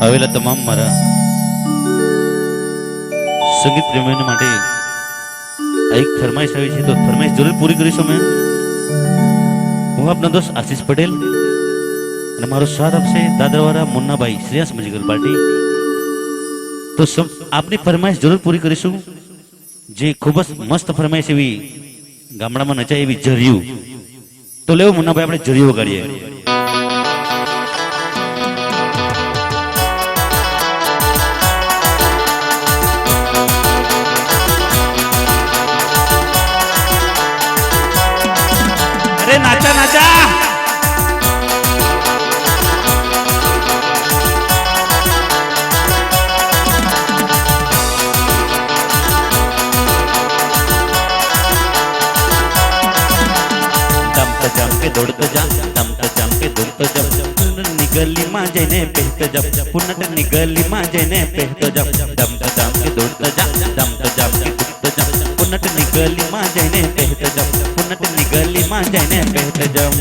આવેલા તમામ મારા સંગીત પ્રેમીઓ માટે એક ફરમાઈશ આવી છે, તો ફરમાઈશ જરૂર પૂરી કરીશું. મેં હું આપનો દોસ્ત આશીષ પટેલ અને મારો સાથ આપશે દાદરવાળા મુન્નાભાઈ શ્રેયાસ મ્યુઝિકલ પાર્ટી. તો આપની ફરમાઈશ જરૂર પૂરી કરીશું. જે ખૂબ જ મસ્ત ફરમાઈશ એવી ગામડામાં નચાય એવી જરિયું, તો લેવો મુન્નાભાઈ આપણે જરિયું વગાડીએ. અરે નાચા નાચા જમ કે દોડતો જા, દમતો જમ કે દોડતો જમ, પુનટની ગલીમાં જઈને પહેતો જમ, પુનટની ગલીમાં જઈને પહેતો જમ, દમતો જમ કે દોડતો જા, દમતો જમ કે દોડતો જમ, પુનટની ગલીમાં જઈને પહેતો જમ, પુનટની ગલીમાં જઈને પહેતો જમ.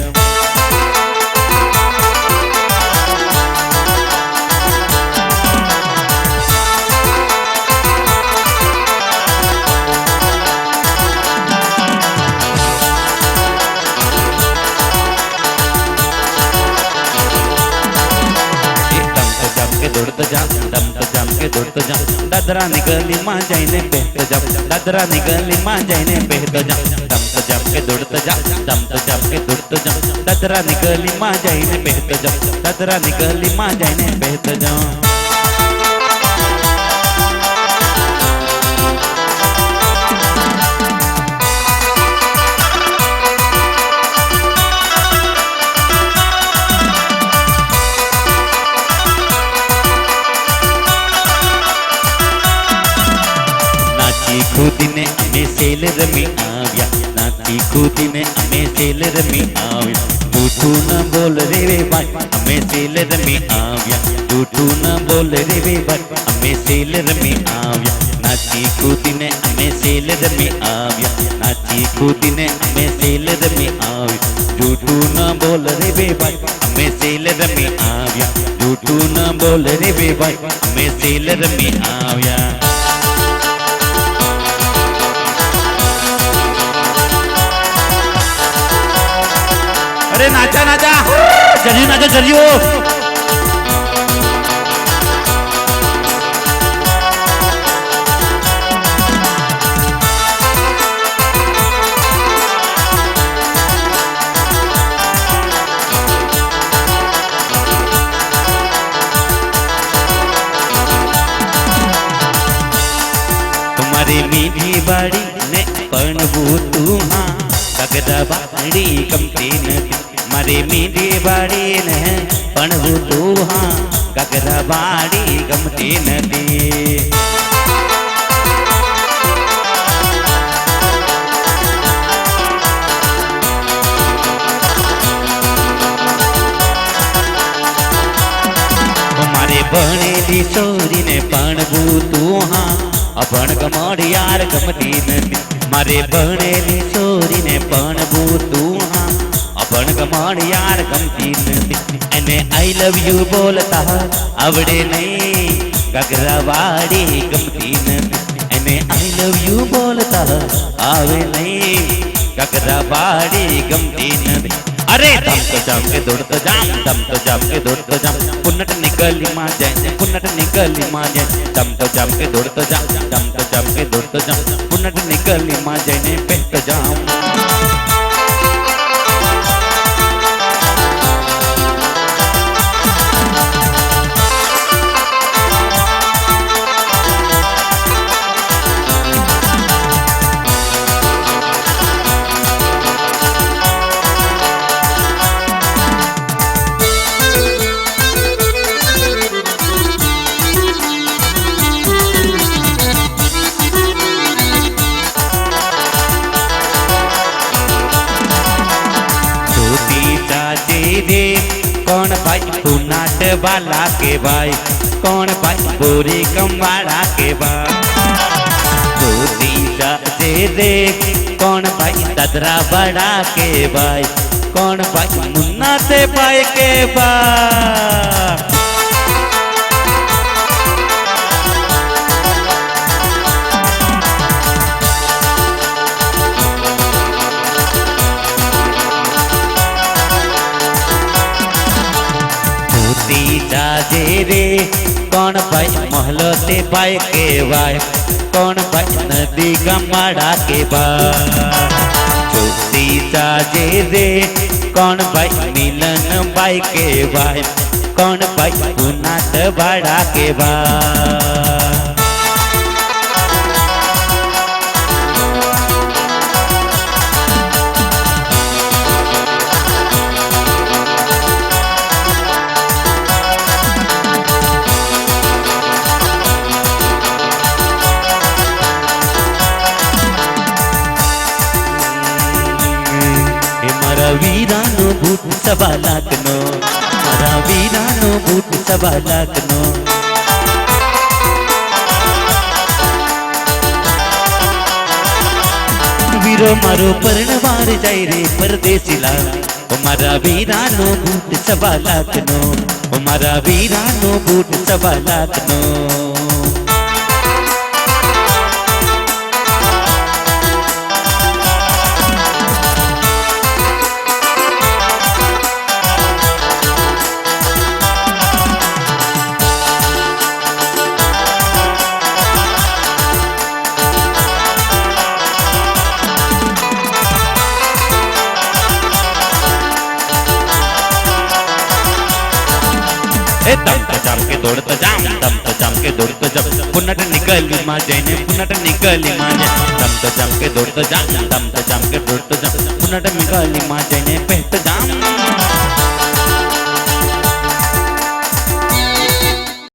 દોડતો જામ, દમતો જામ કે દોડતો જામ, દાદરાની ગલીમાં જઈને પહેતો જામ, દાદરાની ગલીમાં જઈને પહેતો જામ, દમતો જામ કે દોડતો જામ, દમતો જામ કે દોડતો જામ, દાદરાની ગલીમાં જઈને પહેતો જામ, દાદરાની ગલીમાં જઈને પહેતો જામ. ખુદીને અમે સેલ રમી આવ્યા, નાચી ખુદીને અમે સેલ રમી આવ્યા, જૂઠું ન બોલ રે ભાઈ અમે સેલ રમી આવ્યા, જૂઠું ન બોલ રે ભાઈ અમે સેલ રમી આવ્યા, નાચી ખુદીને અમે સેલ રમી આવ્યા, નાચી ખુદીને અમે સેલ રમી આવ્યા, જૂઠું ન બોલ રે ભાઈ અમે સેલ રમી આવ્યા, જૂઠું ન બોલ રે ભાઈ અમે સેલ રમી આવ્યા. अरे नाचा नाचा जरियो नाचा जरियो. तुम्हारी मीठी बाड़ी ने पणवू तू हाँ, गगदा बाड़ी गमती नदी, મારી મીઠી બાડી ને પણવું તું હા, ગગરા બાડી ગમતી નથી. મારે ભણેલી છોરીને પણવું તું હા, અભણ ગમડી યાર ગમતી નથી, મારે ભણેલી છોરીને પણવું તું હા, પણ ગમણ યાર ગમતી નથી, એને આઈ લવ યુ બોલતા આવડે નહીં, ગગરાવાડી ગમતી નથી, એને આઈ લવ યુ બોલતા આવે નહીં, ગગરાવાડી ગમતી નથી. અરે દમતો જામ કે દોડતો જામ, દમતો જામ કે દોડતો જામ, પુનટની ગલીમાં જાય, પુનટની ગલીમાં જાય, દમતો જામ કે દોડતો જામ, દમતો જામ કે દોડતો જામ, પુનટની ગલીમાં જઈને પહેતો જામ. रे कौन भाई पुनाट वाला के भाई, कौन भाई बोरी कम वाला के भाई, रे कौन भाई दादरा बड़ा के भाई, कौन भाई मुन्ना से भाई के भाई. જાજે રે કોણ ભાઈ મહલો તે ભાઈ કેવાય કોણ ભાઈ નદી ગમાડા કે જોતી જાજે રે કોણ ભાઈ મિલન ભાઈ કેવાય કોણ ભાઈ ગુનાટ ભાડા કેવાય વીરાનો બૂટ સવા લાખનો મારા વીરાનો બૂટ સવા લાખનો વીરો મારો પરણવાર જાય રે પરદેશીલા ઓ મારા વીરાનો બૂટ સવા લાખનો ઓ મારા વીરાનો બૂટ સવા લાખનો तम तम के दौड़ता जाम तम तम के दौड़ता जब पुनट निकली माँ जैने पुनट निकली माँ जैने तम तम के दौड़ता जाम तम तम के दौड़ता जब पुनट निकली माँ जैने पहत जाम